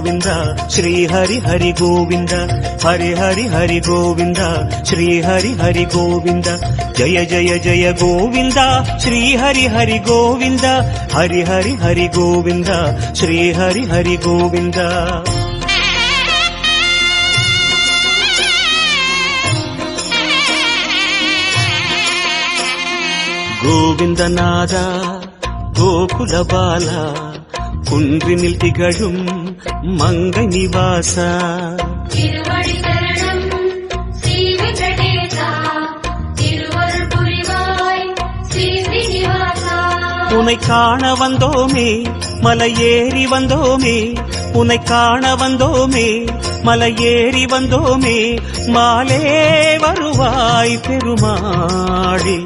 श्री हरि हरि गोविंद हरि हरि हरि गोविंद श्री हरि हरि गोविंद जय जय जय गोविंद श्री हरि हरि गोविंद हरि हरि हरि गोविंद श्री हरि हरि गोविंद गोविंदनादा गोकुल बाला कुंद्रिनिल तिगழும் मंगै निवासा திருவடி சரணம் ஸ்ரீ வெங்கடேசா திருவருள் புரிவாய் ஸ்ரீ ஸ்ரீனிவாசா உன்னை காண வந்தோமே மலையேறி வந்தோமே உன்னை காண வந்தோமே மலையேறி வந்தோமே மாலே வருவாய் பெருமாளே